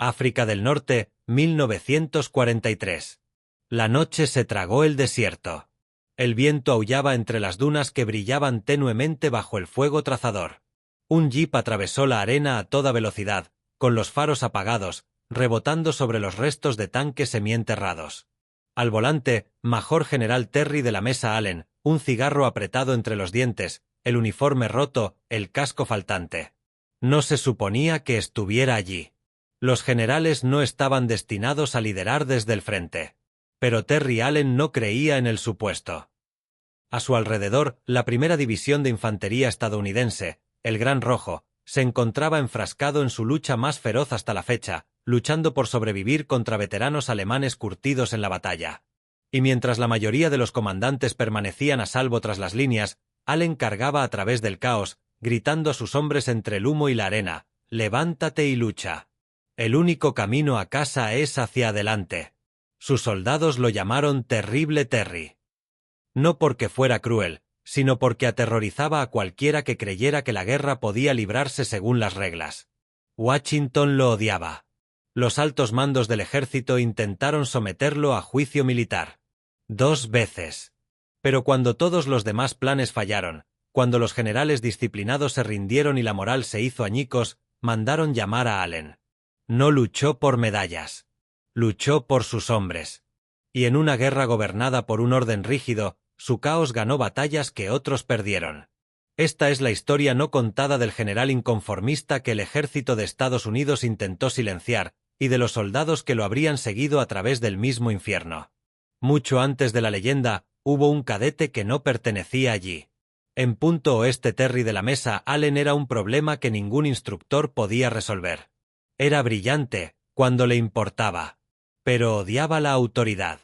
África del Norte, 1943. La noche se tragó el desierto. El viento aullaba entre las dunas que brillaban tenuemente bajo el fuego trazador. Un jeep atravesó la arena a toda velocidad, con los faros apagados, rebotando sobre los restos de tanques semienterrados. Al volante, Major General Terry de la Mesa Allen, un cigarro apretado entre los dientes, el uniforme roto, el casco faltante. No se suponía que estuviera allí. Los generales no estaban destinados a liderar desde el frente. Pero Terry Allen no creía en el supuesto. A su alrededor, la primera división de infantería estadounidense, el Gran Rojo, se encontraba enfrascado en su lucha más feroz hasta la fecha, luchando por sobrevivir contra veteranos alemanes curtidos en la batalla. Y mientras la mayoría de los comandantes permanecían a salvo tras las líneas, Allen cargaba a través del caos, gritando a sus hombres entre el humo y la arena: «Levántate y lucha. El único camino a casa es hacia adelante». Sus soldados lo llamaron Terrible Terry. No porque fuera cruel, sino porque aterrorizaba a cualquiera que creyera que la guerra podía librarse según las reglas. Washington lo odiaba. Los altos mandos del ejército intentaron someterlo a juicio militar. 2 veces. Pero cuando todos los demás planes fallaron, cuando los generales disciplinados se rindieron y la moral se hizo añicos, mandaron llamar a Allen. No luchó por medallas. Luchó por sus hombres. Y en una guerra gobernada por un orden rígido, su caos ganó batallas que otros perdieron. Esta es la historia no contada del general inconformista que el ejército de Estados Unidos intentó silenciar, y de los soldados que lo habrían seguido a través del mismo infierno. Mucho antes de la leyenda, hubo un cadete que no pertenecía allí. En punto oeste Terry de la Mesa Allen era un problema que ningún instructor podía resolver. Era brillante, cuando le importaba. Pero odiaba la autoridad.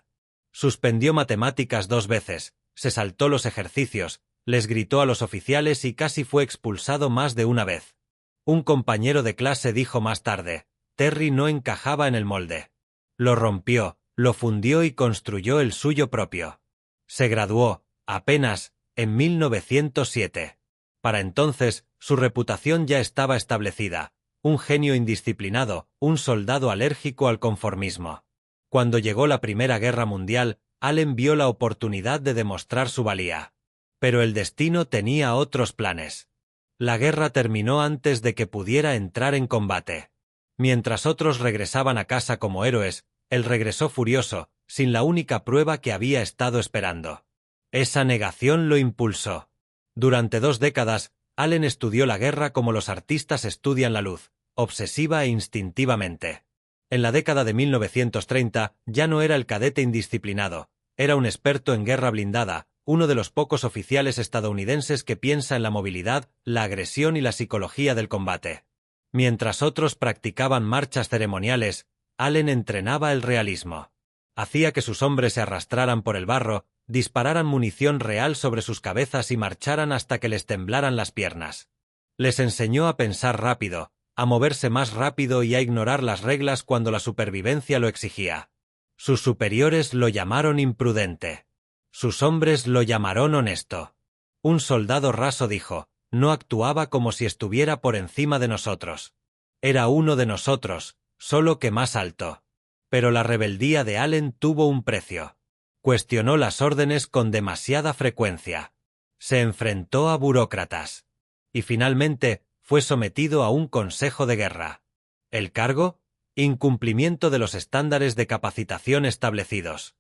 Suspendió matemáticas 2 veces, se saltó los ejercicios, les gritó a los oficiales y casi fue expulsado más de una vez. Un compañero de clase dijo más tarde: Terry no encajaba en el molde. Lo rompió, lo fundió y construyó el suyo propio. Se graduó, apenas, en 1907. Para entonces, su reputación ya estaba establecida: un genio indisciplinado, un soldado alérgico al conformismo. Cuando llegó la Primera Guerra Mundial, Allen vio la oportunidad de demostrar su valía. Pero el destino tenía otros planes. La guerra terminó antes de que pudiera entrar en combate. Mientras otros regresaban a casa como héroes, él regresó furioso, sin la única prueba que había estado esperando. Esa negación lo impulsó. Durante 2 décadas, Allen estudió la guerra como los artistas estudian la luz, obsesiva e instintivamente. En la década de 1930 ya no era el cadete indisciplinado, era un experto en guerra blindada, uno de los pocos oficiales estadounidenses que piensa en la movilidad, la agresión y la psicología del combate. Mientras otros practicaban marchas ceremoniales, Allen entrenaba el realismo. Hacía que sus hombres se arrastraran por el barro, dispararan munición real sobre sus cabezas y marcharan hasta que les temblaran las piernas. Les enseñó a pensar rápido, a moverse más rápido y a ignorar las reglas cuando la supervivencia lo exigía. Sus superiores lo llamaron imprudente. Sus hombres lo llamaron honesto. Un soldado raso dijo: no actuaba como si estuviera por encima de nosotros. Era uno de nosotros, solo que más alto. Pero la rebeldía de Allen tuvo un precio. Cuestionó las órdenes con demasiada frecuencia. Se enfrentó a burócratas. Y finalmente, fue sometido a un consejo de guerra. ¿El cargo? Incumplimiento de los estándares de capacitación establecidos.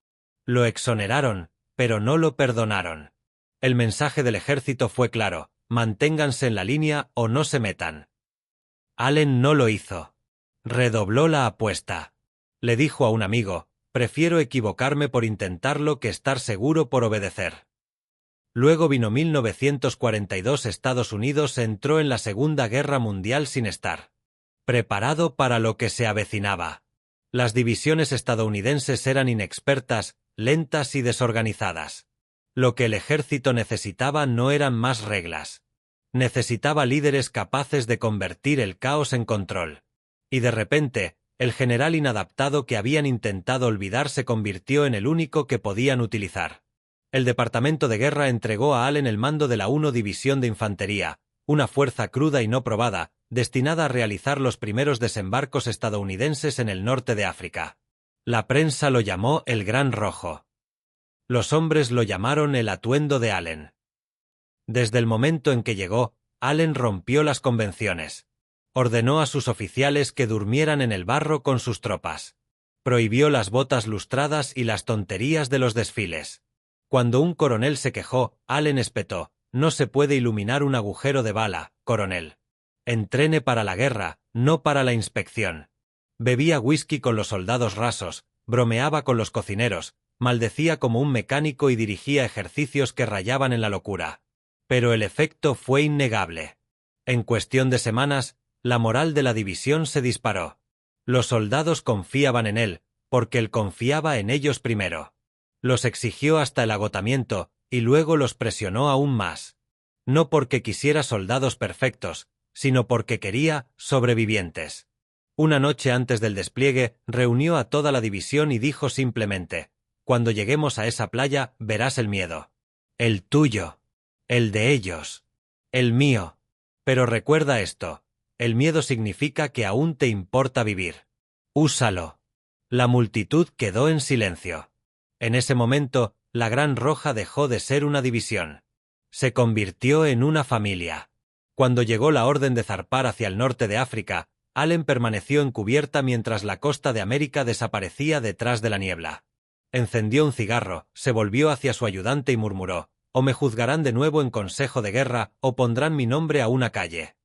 Lo exoneraron, pero no lo perdonaron. El mensaje del ejército fue claro: manténganse en la línea o no se metan. Allen no lo hizo. Redobló la apuesta. Le dijo a un amigo: prefiero equivocarme por intentarlo que estar seguro por obedecer. Luego vino 1942. Estados Unidos entró en la Segunda Guerra Mundial sin estar preparado para lo que se avecinaba. Las divisiones estadounidenses eran inexpertas, lentas y desorganizadas. Lo que el ejército necesitaba no eran más reglas. Necesitaba líderes capaces de convertir el caos en control. Y de repente, el general inadaptado que habían intentado olvidar se convirtió en el único que podían utilizar. El Departamento de Guerra entregó a Allen el mando de la 1 División de Infantería, una fuerza cruda y no probada, destinada a realizar los primeros desembarcos estadounidenses en el norte de África. La prensa lo llamó el Gran Rojo. Los hombres lo llamaron el atuendo de Allen. Desde el momento en que llegó, Allen rompió las convenciones. Ordenó a sus oficiales que durmieran en el barro con sus tropas. Prohibió las botas lustradas y las tonterías de los desfiles. Cuando un coronel se quejó, Allen espetó: «No se puede iluminar un agujero de bala, coronel. Entrene para la guerra, no para la inspección». Bebía whisky con los soldados rasos, bromeaba con los cocineros, maldecía como un mecánico y dirigía ejercicios que rayaban en la locura. Pero el efecto fue innegable. En cuestión de semanas, la moral de la división se disparó. Los soldados confiaban en él, porque él confiaba en ellos primero. Los exigió hasta el agotamiento, y luego los presionó aún más. No porque quisiera soldados perfectos, sino porque quería sobrevivientes. Una noche antes del despliegue, reunió a toda la división y dijo simplemente: «Cuando lleguemos a esa playa, verás el miedo. El tuyo. El de ellos. El mío. Pero recuerda esto: el miedo significa que aún te importa vivir. Úsalo». La multitud quedó en silencio. En ese momento, la Gran Roja dejó de ser una división. Se convirtió en una familia. Cuando llegó la orden de zarpar hacia el norte de África, Allen permaneció en cubierta mientras la costa de América desaparecía detrás de la niebla. Encendió un cigarro, se volvió hacia su ayudante y murmuró: «O me juzgarán de nuevo en consejo de guerra, o pondrán mi nombre a una calle».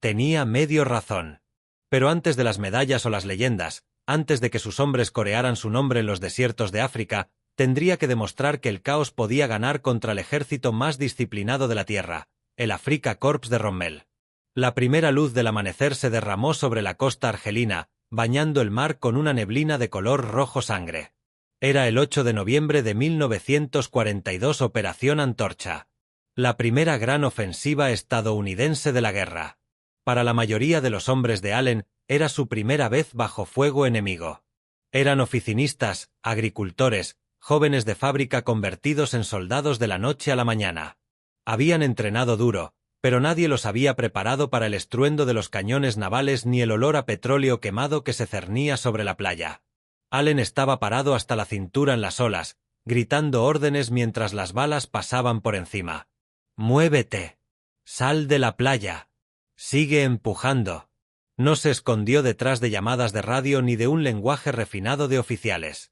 Tenía medio razón. Pero antes de las medallas o las leyendas, antes de que sus hombres corearan su nombre en los desiertos de África, tendría que demostrar que el caos podía ganar contra el ejército más disciplinado de la tierra, el Afrika Korps de Rommel. La primera luz del amanecer se derramó sobre la costa argelina, bañando el mar con una neblina de color rojo sangre. Era el 8 de noviembre de 1942, Operación Antorcha. La primera gran ofensiva estadounidense de la guerra. Para la mayoría de los hombres de Allen, era su primera vez bajo fuego enemigo. Eran oficinistas, agricultores, jóvenes de fábrica convertidos en soldados de la noche a la mañana. Habían entrenado duro, pero nadie los había preparado para el estruendo de los cañones navales ni el olor a petróleo quemado que se cernía sobre la playa. Allen estaba parado hasta la cintura en las olas, gritando órdenes mientras las balas pasaban por encima. «Muévete. Sal de la playa. Sigue empujando». No se escondió detrás de llamadas de radio ni de un lenguaje refinado de oficiales.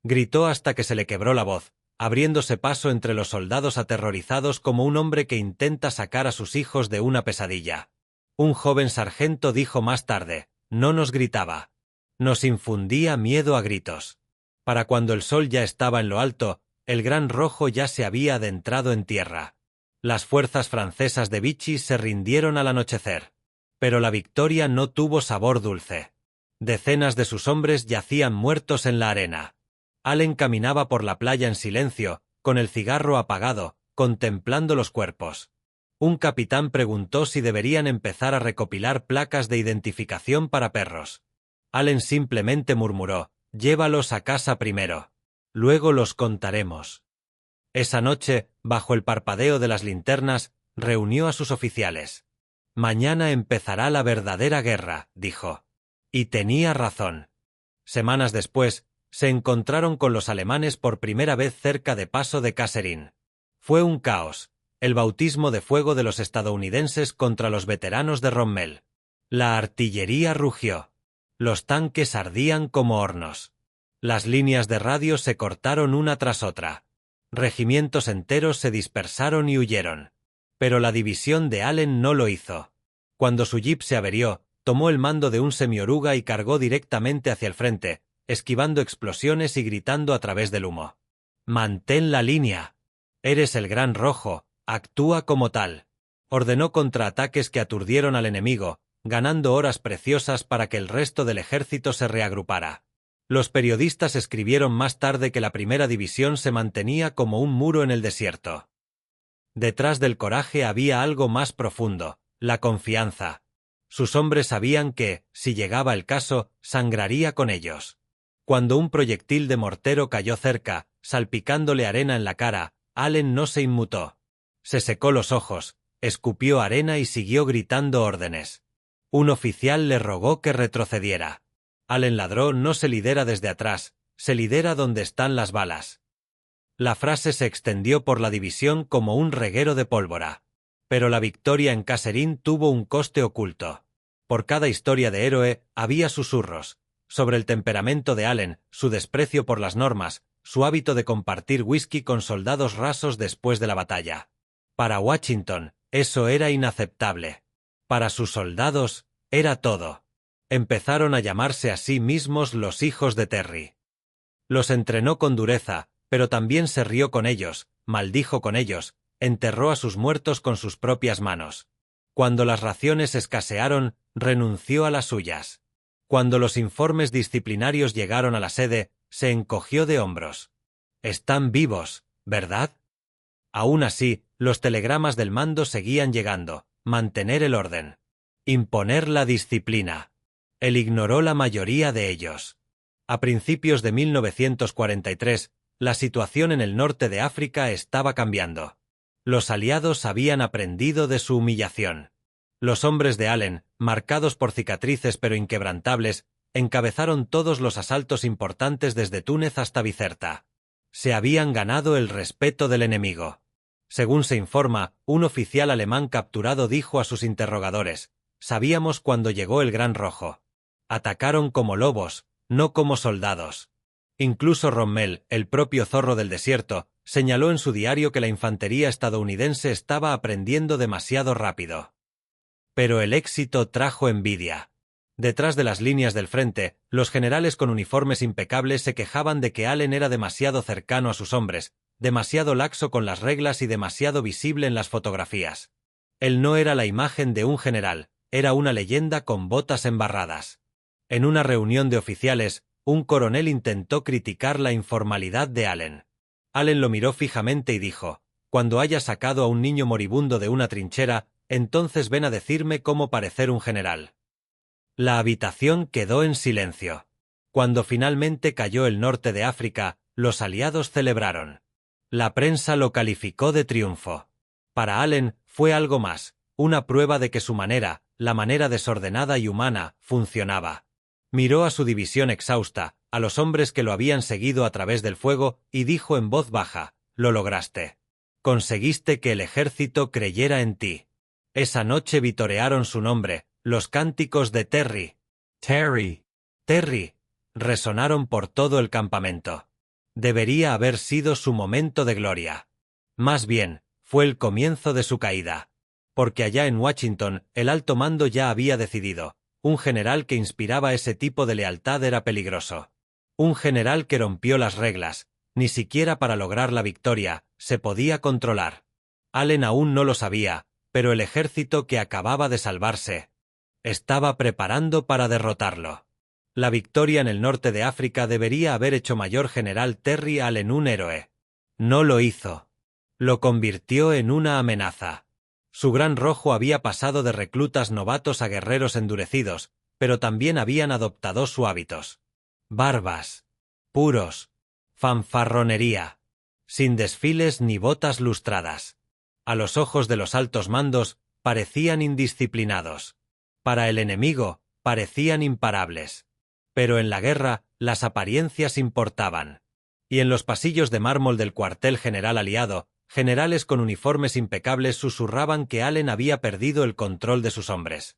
Gritó hasta que se le quebró la voz, abriéndose paso entre los soldados aterrorizados como un hombre que intenta sacar a sus hijos de una pesadilla. Un joven sargento dijo más tarde: «No nos gritaba. Nos infundía miedo a gritos». Para cuando el sol ya estaba en lo alto, el Gran Rojo ya se había adentrado en tierra. Las fuerzas francesas de Vichy se rindieron al anochecer. Pero la victoria no tuvo sabor dulce. Decenas de sus hombres yacían muertos en la arena. Allen caminaba por la playa en silencio, con el cigarro apagado, contemplando los cuerpos. Un capitán preguntó si deberían empezar a recopilar placas de identificación para perros. Allen simplemente murmuró: «Llévalos a casa primero. Luego los contaremos». Esa noche, bajo el parpadeo de las linternas, reunió a sus oficiales. «Mañana empezará la verdadera guerra», dijo. Y tenía razón. Semanas después, se encontraron con los alemanes por primera vez cerca de Paso de Kasserine. Fue un caos, el bautismo de fuego de los estadounidenses contra los veteranos de Rommel. La artillería rugió. Los tanques ardían como hornos. Las líneas de radio se cortaron una tras otra. Regimientos enteros se dispersaron y huyeron. Pero la división de Allen no lo hizo. Cuando su jeep se averió, tomó el mando de un semioruga y cargó directamente hacia el frente, esquivando explosiones y gritando a través del humo: «Mantén la línea. Eres el Gran Rojo, actúa como tal». Ordenó contraataques que aturdieron al enemigo, ganando horas preciosas para que el resto del ejército se reagrupara. Los periodistas escribieron más tarde que la primera división se mantenía como un muro en el desierto. Detrás del coraje había algo más profundo: la confianza. Sus hombres sabían que, si llegaba el caso, sangraría con ellos. Cuando un proyectil de mortero cayó cerca, salpicándole arena en la cara, Allen no se inmutó. Se secó los ojos, escupió arena y siguió gritando órdenes. Un oficial le rogó que retrocediera. Allen ladró: no se lidera desde atrás, se lidera donde están las balas. La frase se extendió por la división como un reguero de pólvora. Pero la victoria en Kasserine tuvo un coste oculto. Por cada historia de héroe había susurros sobre el temperamento de Allen, su desprecio por las normas, su hábito de compartir whisky con soldados rasos después de la batalla. Para Washington, eso era inaceptable. Para sus soldados, era todo. Empezaron a llamarse a sí mismos los hijos de Terry. Los entrenó con dureza, pero también se rió con ellos, maldijo con ellos, enterró a sus muertos con sus propias manos. Cuando las raciones escasearon, renunció a las suyas. Cuando los informes disciplinarios llegaron a la sede, se encogió de hombros. Están vivos, ¿verdad? Aún así, los telegramas del mando seguían llegando. Mantener el orden. Imponer la disciplina. Él ignoró la mayoría de ellos. A principios de 1943, la situación en el norte de África estaba cambiando. Los aliados habían aprendido de su humillación. Los hombres de Allen, marcados por cicatrices pero inquebrantables, encabezaron todos los asaltos importantes desde Túnez hasta Bizerta. Se habían ganado el respeto del enemigo. Según se informa, un oficial alemán capturado dijo a sus interrogadores: «Sabíamos cuando llegó el Gran Rojo. Atacaron como lobos, no como soldados». Incluso Rommel, el propio zorro del desierto, señaló en su diario que la infantería estadounidense estaba aprendiendo demasiado rápido. Pero el éxito trajo envidia. Detrás de las líneas del frente, los generales con uniformes impecables se quejaban de que Allen era demasiado cercano a sus hombres, demasiado laxo con las reglas y demasiado visible en las fotografías. Él no era la imagen de un general, era una leyenda con botas embarradas. En una reunión de oficiales, un coronel intentó criticar la informalidad de Allen. Allen lo miró fijamente y dijo: «Cuando haya sacado a un niño moribundo de una trinchera, entonces ven a decirme cómo parecer un general». La habitación quedó en silencio. Cuando finalmente cayó el norte de África, los aliados celebraron. La prensa lo calificó de triunfo. Para Allen fue algo más, una prueba de que su manera, la manera desordenada y humana, funcionaba. Miró a su división exhausta, a los hombres que lo habían seguido a través del fuego, y dijo en voz baja: «Lo lograste. Conseguiste que el ejército creyera en ti». Esa noche vitorearon su nombre, los cánticos de Terry. «Terry, Terry», resonaron por todo el campamento. Debería haber sido su momento de gloria. Más bien, fue el comienzo de su caída. Porque allá en Washington, el alto mando ya había decidido: un general que inspiraba ese tipo de lealtad era peligroso. Un general que rompió las reglas, ni siquiera para lograr la victoria, se podía controlar. Allen aún no lo sabía, pero el ejército que acababa de salvarse estaba preparando para derrotarlo. La victoria en el norte de África debería haber hecho mayor general Terry Allen un héroe. No lo hizo. Lo convirtió en una amenaza. Su Gran Rojo había pasado de reclutas novatos a guerreros endurecidos, pero también habían adoptado sus hábitos. Barbas. Puros. Fanfarronería. Sin desfiles ni botas lustradas. A los ojos de los altos mandos, parecían indisciplinados. Para el enemigo, parecían imparables. Pero en la guerra, las apariencias importaban. Y en los pasillos de mármol del cuartel general aliado, generales con uniformes impecables susurraban que Allen había perdido el control de sus hombres.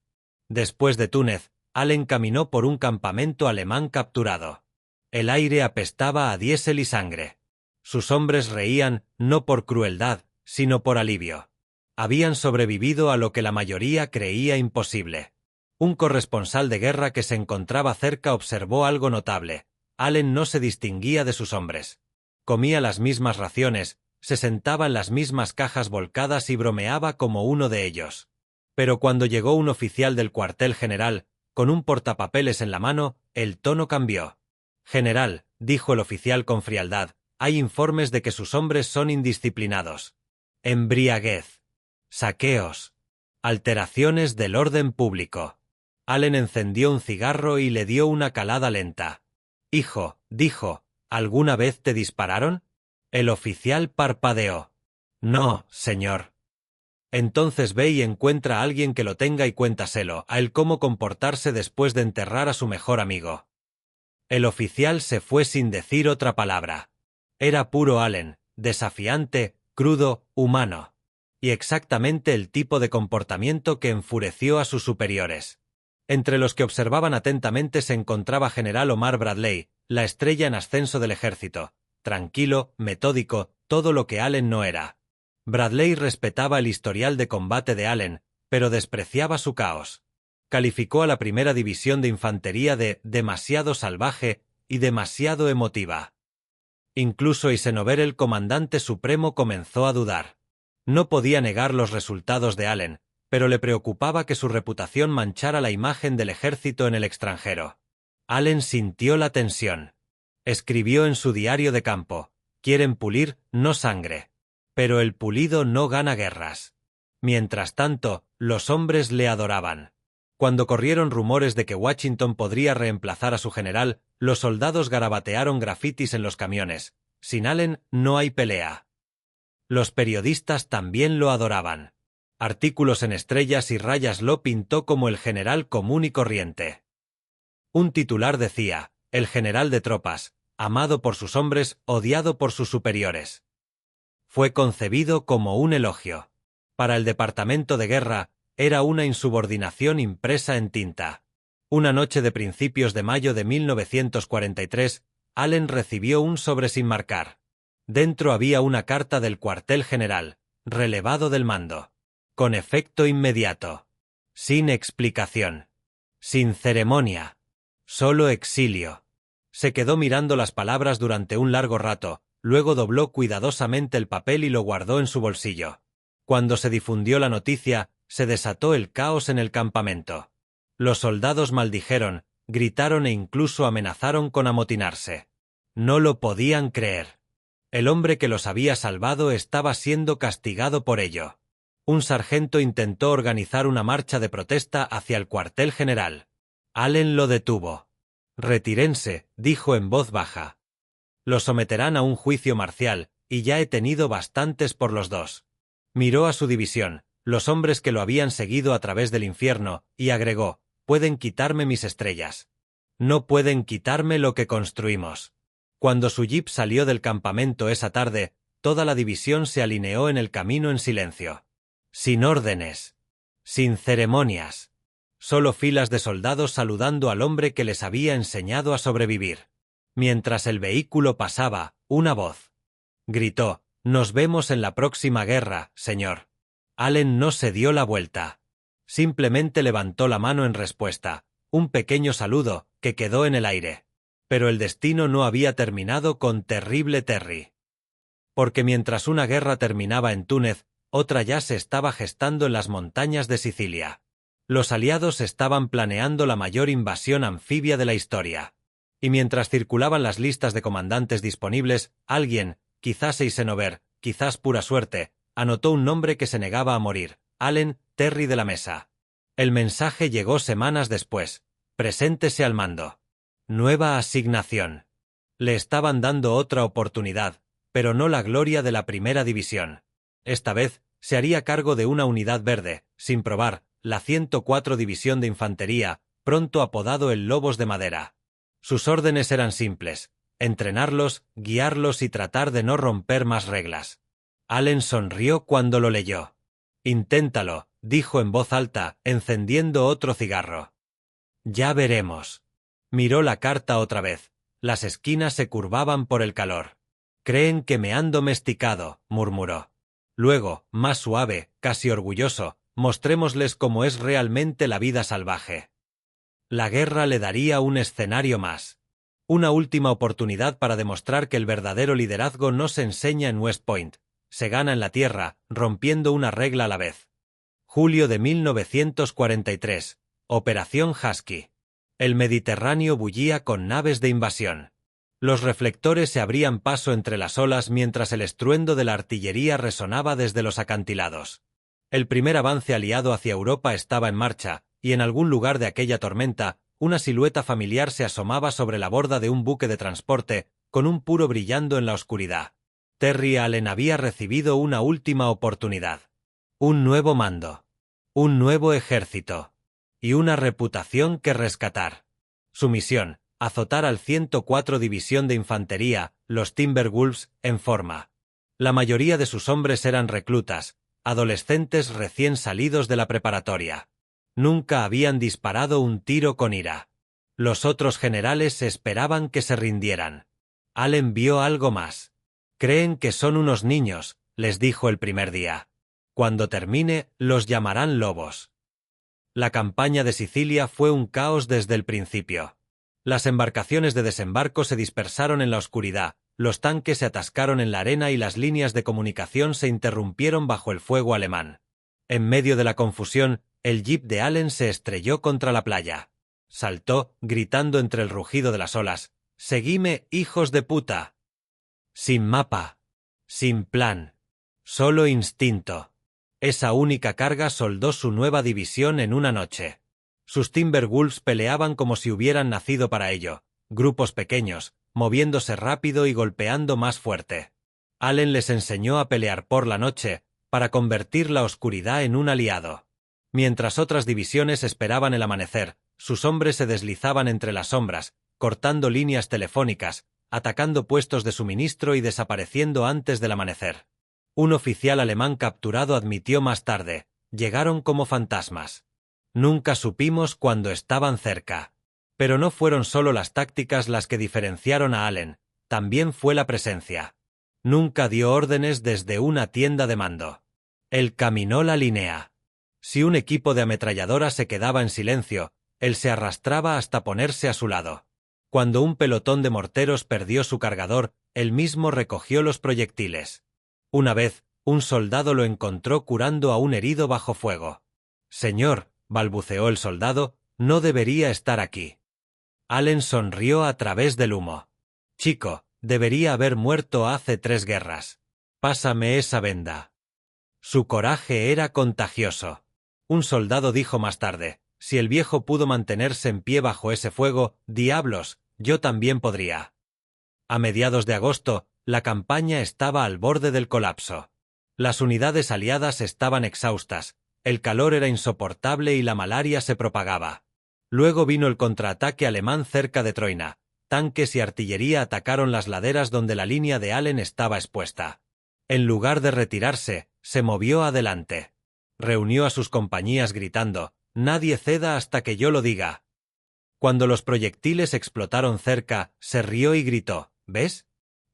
Después de Túnez, Allen caminó por un campamento alemán capturado. El aire apestaba a diésel y sangre. Sus hombres reían, no por crueldad, sino por alivio. Habían sobrevivido a lo que la mayoría creía imposible. Un corresponsal de guerra que se encontraba cerca observó algo notable: Allen no se distinguía de sus hombres. Comía las mismas raciones, se sentaba en las mismas cajas volcadas y bromeaba como uno de ellos. Pero cuando llegó un oficial del cuartel general, con un portapapeles en la mano, el tono cambió. «General», dijo el oficial con frialdad, «hay informes de que sus hombres son indisciplinados. Embriaguez. Saqueos. Alteraciones del orden público». Allen encendió un cigarro y le dio una calada lenta. «Hijo», dijo, «¿alguna vez te dispararon?» El oficial parpadeó. «No, señor». Entonces ve y encuentra a alguien que lo tenga y cuéntaselo a él cómo comportarse después de enterrar a su mejor amigo. El oficial se fue sin decir otra palabra. Era puro Allen, desafiante, crudo, humano. Y exactamente el tipo de comportamiento que enfureció a sus superiores. Entre los que observaban atentamente se encontraba General Omar Bradley, la estrella en ascenso del ejército, tranquilo, metódico, todo lo que Allen no era. Bradley respetaba el historial de combate de Allen, pero despreciaba su caos. Calificó a la primera división de infantería de demasiado salvaje y demasiado emotiva. Incluso Eisenhower, el comandante supremo, comenzó a dudar. No podía negar los resultados de Allen, pero le preocupaba que su reputación manchara la imagen del ejército en el extranjero. Allen sintió la tensión. Escribió en su diario de campo: «Quieren pulir, no sangre. Pero el pulido no gana guerras». Mientras tanto, los hombres le adoraban. Cuando corrieron rumores de que Washington podría reemplazar a su general, los soldados garabatearon grafitis en los camiones: «Sin Allen no hay pelea». Los periodistas también lo adoraban. Artículos en Estrellas y Rayas lo pintó como el general común y corriente. Un titular decía: «El general de tropas, amado por sus hombres, odiado por sus superiores». Fue concebido como un elogio. Para el Departamento de Guerra, era una insubordinación impresa en tinta. Una noche de principios de mayo de 1943, Allen recibió un sobre sin marcar. Dentro había una carta del cuartel general, relevado del mando. Con efecto inmediato. Sin explicación. Sin ceremonia. Solo exilio. Se quedó mirando las palabras durante un largo rato, luego dobló cuidadosamente el papel y lo guardó en su bolsillo. Cuando se difundió la noticia, se desató el caos en el campamento. Los soldados maldijeron, gritaron e incluso amenazaron con amotinarse. No lo podían creer. El hombre que los había salvado estaba siendo castigado por ello. Un sargento intentó organizar una marcha de protesta hacia el cuartel general. Allen lo detuvo. «Retírense», dijo en voz baja. «Lo someterán a un juicio marcial, y ya he tenido bastantes por los dos». Miró a su división, los hombres que lo habían seguido a través del infierno, y agregó: «Pueden quitarme mis estrellas. No pueden quitarme lo que construimos». Cuando su jeep salió del campamento esa tarde, toda la división se alineó en el camino en silencio. Sin órdenes. Sin ceremonias. Solo filas de soldados saludando al hombre que les había enseñado a sobrevivir. Mientras el vehículo pasaba, una voz gritó: «Nos vemos en la próxima guerra, señor». Allen no se dio la vuelta. Simplemente levantó la mano en respuesta, un pequeño saludo, que quedó en el aire. Pero el destino no había terminado con Terrible Terry. Porque mientras una guerra terminaba en Túnez, otra ya se estaba gestando en las montañas de Sicilia. Los aliados estaban planeando la mayor invasión anfibia de la historia. Y mientras circulaban las listas de comandantes disponibles, alguien, quizás Eisenhower, quizás pura suerte, anotó un nombre que se negaba a morir: Allen Terry de la Mesa. El mensaje llegó semanas después: «Preséntese al mando». Nueva asignación. Le estaban dando otra oportunidad, pero no la gloria de la primera división. Esta vez, se haría cargo de una unidad verde, sin probar, la 104 División de Infantería, pronto apodado el Lobos de Madera. Sus órdenes eran simples: entrenarlos, guiarlos y tratar de no romper más reglas. Allen sonrió cuando lo leyó. «Inténtalo», dijo en voz alta, encendiendo otro cigarro. «Ya veremos». Miró la carta otra vez. Las esquinas se curvaban por el calor. «Creen que me han domesticado», murmuró. Luego, más suave, casi orgulloso: «Mostrémosles cómo es realmente la vida salvaje». La guerra le daría un escenario más. Una última oportunidad para demostrar que el verdadero liderazgo no se enseña en West Point, se gana en la tierra, rompiendo una regla a la vez. Julio de 1943. Operación Husky. El Mediterráneo bullía con naves de invasión. Los reflectores se abrían paso entre las olas mientras el estruendo de la artillería resonaba desde los acantilados. El primer avance aliado hacia Europa estaba en marcha, y en algún lugar de aquella tormenta, una silueta familiar se asomaba sobre la borda de un buque de transporte, con un puro brillando en la oscuridad. Terry Allen había recibido una última oportunidad. Un nuevo mando. Un nuevo ejército. Y una reputación que rescatar. Su misión, azotar al 104 División de Infantería, los Timberwolves, en forma. La mayoría de sus hombres eran reclutas, adolescentes recién salidos de la preparatoria. Nunca habían disparado un tiro con ira. Los otros generales esperaban que se rindieran. Allen vio algo más. Creen que son unos niños, les dijo el primer día. Cuando termine, los llamarán lobos. La campaña de Sicilia fue un caos desde el principio. Las embarcaciones de desembarco se dispersaron en la oscuridad, los tanques se atascaron en la arena y las líneas de comunicación se interrumpieron bajo el fuego alemán. En medio de la confusión, el jeep de Allen se estrelló contra la playa. Saltó, gritando entre el rugido de las olas: «¡Seguime, hijos de puta!». Sin mapa. Sin plan. Solo instinto. Esa única carga soldó su nueva división en una noche. Sus Timberwolves peleaban como si hubieran nacido para ello, grupos pequeños, moviéndose rápido y golpeando más fuerte. Allen les enseñó a pelear por la noche, para convertir la oscuridad en un aliado. Mientras otras divisiones esperaban el amanecer, sus hombres se deslizaban entre las sombras, cortando líneas telefónicas, atacando puestos de suministro y desapareciendo antes del amanecer. Un oficial alemán capturado admitió más tarde: llegaron como fantasmas. Nunca supimos cuándo estaban cerca. Pero no fueron solo las tácticas las que diferenciaron a Allen, también fue la presencia. Nunca dio órdenes desde una tienda de mando. Él caminó la línea. Si un equipo de ametralladoras se quedaba en silencio, él se arrastraba hasta ponerse a su lado. Cuando un pelotón de morteros perdió su cargador, él mismo recogió los proyectiles. Una vez, un soldado lo encontró curando a un herido bajo fuego. «Señor», balbuceó el soldado, «no debería estar aquí». Allen sonrió a través del humo. «Chico, debería haber muerto hace 3 guerras. Pásame esa venda». Su coraje era contagioso. Un soldado dijo más tarde: «Si el viejo pudo mantenerse en pie bajo ese fuego, diablos, yo también podría». A mediados de agosto, la campaña estaba al borde del colapso. Las unidades aliadas estaban exhaustas, el calor era insoportable y la malaria se propagaba. Luego vino el contraataque alemán cerca de Troina. Tanques y artillería atacaron las laderas donde la línea de Allen estaba expuesta. En lugar de retirarse, se movió adelante. Reunió a sus compañías gritando: «Nadie ceda hasta que yo lo diga». Cuando los proyectiles explotaron cerca, se rió y gritó: «¿Ves?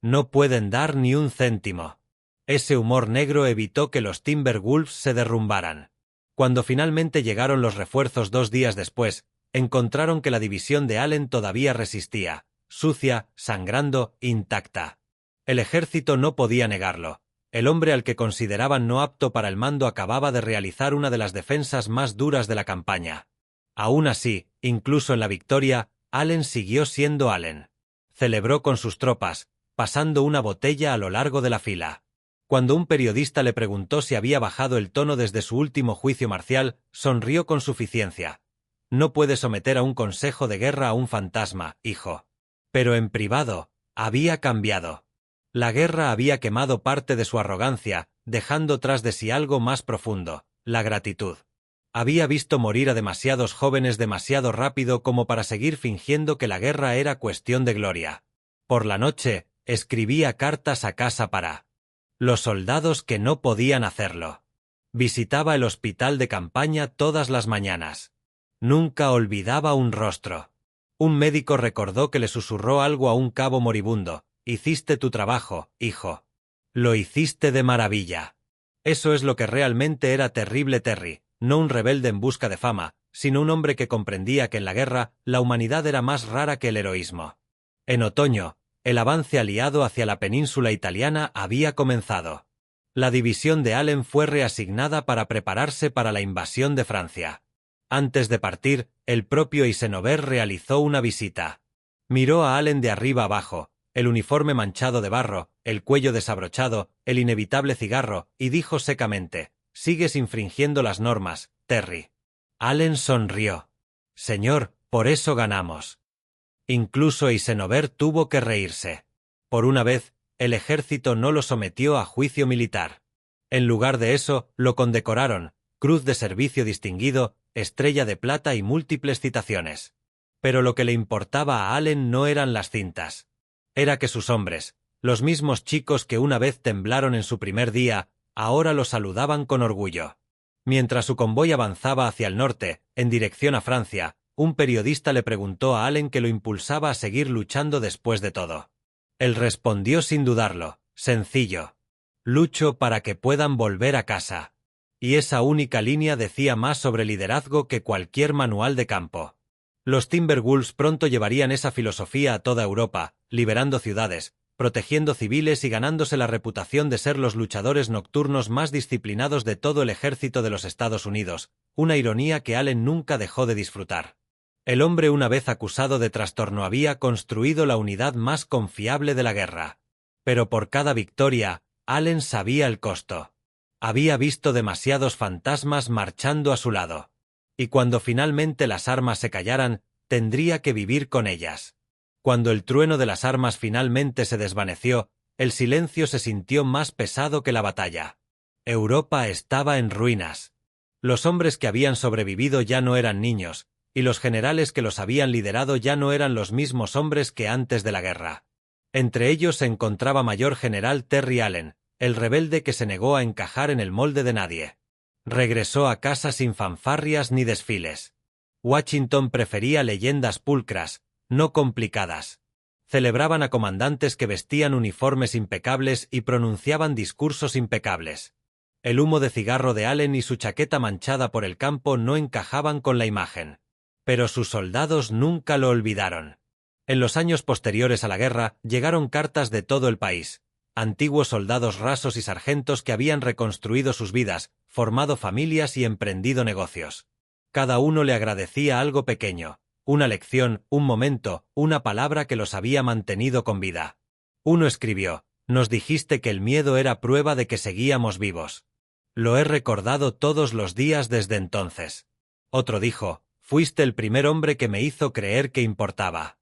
No pueden dar ni un céntimo». Ese humor negro evitó que los Timberwolves se derrumbaran. Cuando finalmente llegaron los refuerzos 2 días después, encontraron que la división de Allen todavía resistía, sucia, sangrando, intacta. El ejército no podía negarlo. El hombre al que consideraban no apto para el mando acababa de realizar una de las defensas más duras de la campaña. Aún así, incluso en la victoria, Allen siguió siendo Allen. Celebró con sus tropas, pasando una botella a lo largo de la fila. Cuando un periodista le preguntó si había bajado el tono desde su último juicio marcial, sonrió con suficiencia. «No puede someter a un consejo de guerra a un fantasma, hijo». Pero en privado, había cambiado. La guerra había quemado parte de su arrogancia, dejando tras de sí algo más profundo: la gratitud. Había visto morir a demasiados jóvenes demasiado rápido como para seguir fingiendo que la guerra era cuestión de gloria. Por la noche, escribía cartas a casa para los soldados que no podían hacerlo. Visitaba el hospital de campaña todas las mañanas. Nunca olvidaba un rostro. Un médico recordó que le susurró algo a un cabo moribundo: «Hiciste tu trabajo, hijo. Lo hiciste de maravilla». Eso es lo que realmente era Terrible Terry, no un rebelde en busca de fama, sino un hombre que comprendía que en la guerra la humanidad era más rara que el heroísmo. En otoño, el avance aliado hacia la península italiana había comenzado. La división de Allen fue reasignada para prepararse para la invasión de Francia. Antes de partir, el propio Eisenhower realizó una visita. Miró a Allen de arriba abajo, el uniforme manchado de barro, el cuello desabrochado, el inevitable cigarro, y dijo secamente: «Sigues infringiendo las normas, Terry». Allen sonrió. «Señor, por eso ganamos». Incluso Eisenhower tuvo que reírse. Por una vez, el ejército no lo sometió a juicio militar. En lugar de eso, lo condecoraron, Cruz de Servicio Distinguido, Estrella de Plata y múltiples citaciones. Pero lo que le importaba a Allen no eran las cintas. Era que sus hombres, los mismos chicos que una vez temblaron en su primer día, ahora lo saludaban con orgullo. Mientras su convoy avanzaba hacia el norte, en dirección a Francia, un periodista le preguntó a Allen qué lo impulsaba a seguir luchando después de todo. Él respondió sin dudarlo, sencillo. Lucho para que puedan volver a casa. Y esa única línea decía más sobre liderazgo que cualquier manual de campo. Los Timberwolves pronto llevarían esa filosofía a toda Europa, liberando ciudades, protegiendo civiles y ganándose la reputación de ser los luchadores nocturnos más disciplinados de todo el ejército de los Estados Unidos, una ironía que Allen nunca dejó de disfrutar. El hombre, una vez acusado de trastorno, había construido la unidad más confiable de la guerra. Pero por cada victoria, Allen sabía el costo. Había visto demasiados fantasmas marchando a su lado. Y cuando finalmente las armas se callaran, tendría que vivir con ellas. Cuando el trueno de las armas finalmente se desvaneció, el silencio se sintió más pesado que la batalla. Europa estaba en ruinas. Los hombres que habían sobrevivido ya no eran niños, y los generales que los habían liderado ya no eran los mismos hombres que antes de la guerra. Entre ellos se encontraba Mayor General Terry Allen, el rebelde que se negó a encajar en el molde de nadie. Regresó a casa sin fanfarrias ni desfiles. Washington prefería leyendas pulcras, no complicadas. Celebraban a comandantes que vestían uniformes impecables y pronunciaban discursos impecables. El humo de cigarro de Allen y su chaqueta manchada por el campo no encajaban con la imagen. Pero sus soldados nunca lo olvidaron. En los años posteriores a la guerra, llegaron cartas de todo el país. Antiguos soldados rasos y sargentos que habían reconstruido sus vidas, formado familias y emprendido negocios. Cada uno le agradecía algo pequeño, una lección, un momento, una palabra que los había mantenido con vida. Uno escribió: «Nos dijiste que el miedo era prueba de que seguíamos vivos. Lo he recordado todos los días desde entonces». Otro dijo: «Fuiste el primer hombre que me hizo creer que importaba».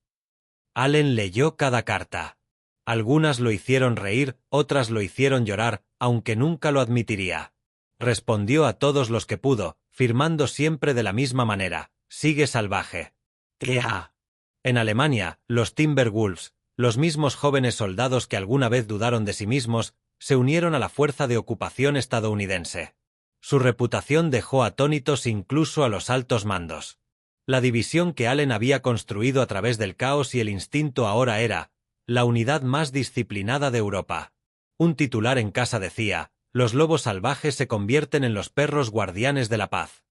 Allen leyó cada carta. Algunas lo hicieron reír, otras lo hicieron llorar, aunque nunca lo admitiría. Respondió a todos los que pudo, firmando siempre de la misma manera: «Sigue salvaje». En Alemania, los Timberwolves, los mismos jóvenes soldados que alguna vez dudaron de sí mismos, se unieron a la fuerza de ocupación estadounidense. Su reputación dejó atónitos incluso a los altos mandos. La división que Allen había construido a través del caos y el instinto ahora era la unidad más disciplinada de Europa. Un titular en casa decía: «Los lobos salvajes se convierten en los perros guardianes de la paz».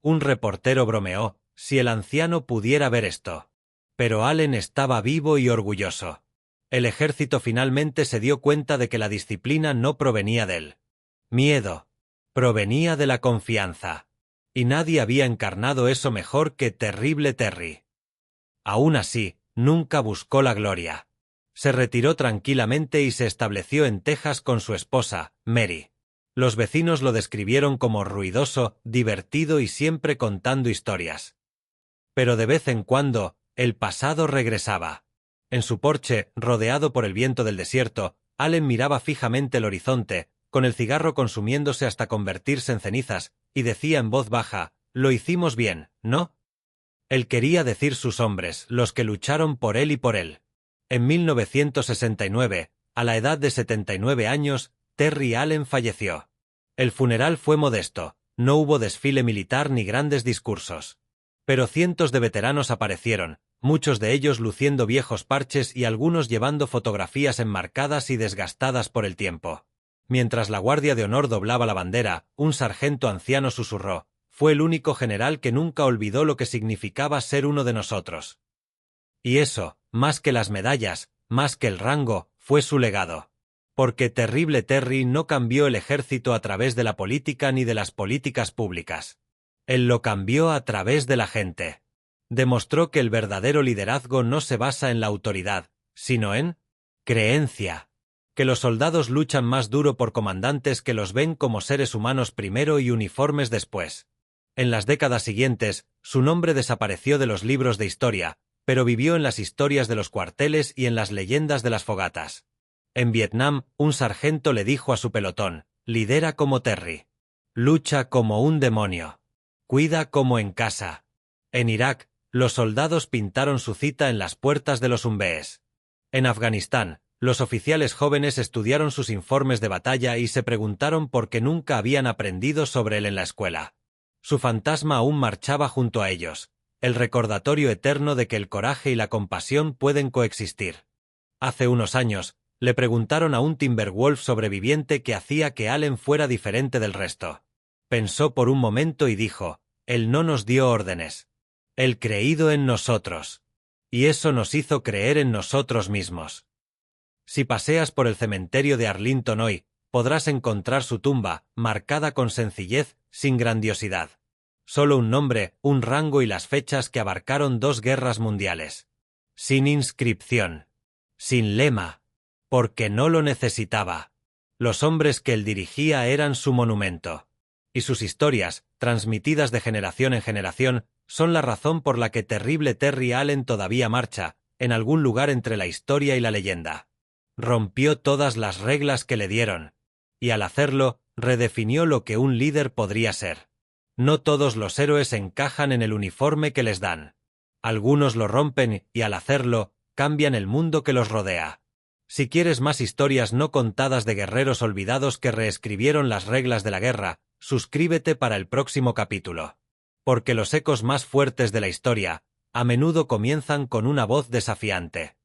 Un reportero bromeó: «Si el anciano pudiera ver esto». Pero Allen estaba vivo y orgulloso. El ejército finalmente se dio cuenta de que la disciplina no provenía del miedo, provenía de la confianza. Y nadie había encarnado eso mejor que Terrible Terry. Aún así, nunca buscó la gloria. Se retiró tranquilamente y se estableció en Texas con su esposa, Mary. Los vecinos lo describieron como ruidoso, divertido y siempre contando historias. Pero de vez en cuando, el pasado regresaba. En su porche, rodeado por el viento del desierto, Allen miraba fijamente el horizonte, con el cigarro consumiéndose hasta convertirse en cenizas, y decía en voz baja: «Lo hicimos bien, ¿no?». Él quería decir sus hombres, los que lucharon por él y por él. En 1969, a la edad de 79 años, Terry Allen falleció. El funeral fue modesto, no hubo desfile militar ni grandes discursos. Pero cientos de veteranos aparecieron, muchos de ellos luciendo viejos parches y algunos llevando fotografías enmarcadas y desgastadas por el tiempo. Mientras la Guardia de Honor doblaba la bandera, un sargento anciano susurró: «Fue el único general que nunca olvidó lo que significaba ser uno de nosotros». Y eso, más que las medallas, más que el rango, fue su legado. Porque Terrible Terry no cambió el ejército a través de la política ni de las políticas públicas. Él lo cambió a través de la gente. Demostró que el verdadero liderazgo no se basa en la autoridad, sino en creencia. Que los soldados luchan más duro por comandantes que los ven como seres humanos primero y uniformes después. En las décadas siguientes, su nombre desapareció de los libros de historia, pero vivió en las historias de los cuarteles y en las leyendas de las fogatas. En Vietnam, un sargento le dijo a su pelotón: Lidera como Terry. Lucha como un demonio. Cuida como en casa. En Irak, los soldados pintaron su cita en las puertas de los umbees. En Afganistán, los oficiales jóvenes estudiaron sus informes de batalla y se preguntaron por qué nunca habían aprendido sobre él en la escuela. Su fantasma aún marchaba junto a ellos, el recordatorio eterno de que el coraje y la compasión pueden coexistir. Hace unos años, le preguntaron a un Timberwolf sobreviviente qué hacía que Allen fuera diferente del resto. Pensó por un momento y dijo: él no nos dio órdenes. Él creído en nosotros. Y eso nos hizo creer en nosotros mismos. Si paseas por el cementerio de Arlington hoy, podrás encontrar su tumba, marcada con sencillez, sin grandiosidad. Solo un nombre, un rango y las fechas que abarcaron 2 guerras mundiales. Sin inscripción. Sin lema. Porque no lo necesitaba. Los hombres que él dirigía eran su monumento. Y sus historias, transmitidas de generación en generación, son la razón por la que terrible Terry Allen todavía marcha, en algún lugar entre la historia y la leyenda. Rompió todas las reglas que le dieron, y al hacerlo, redefinió lo que un líder podría ser. No todos los héroes encajan en el uniforme que les dan. Algunos lo rompen y al hacerlo, cambian el mundo que los rodea. Si quieres más historias no contadas de guerreros olvidados que reescribieron las reglas de la guerra, suscríbete para el próximo capítulo. Porque los ecos más fuertes de la historia, a menudo comienzan con una voz desafiante.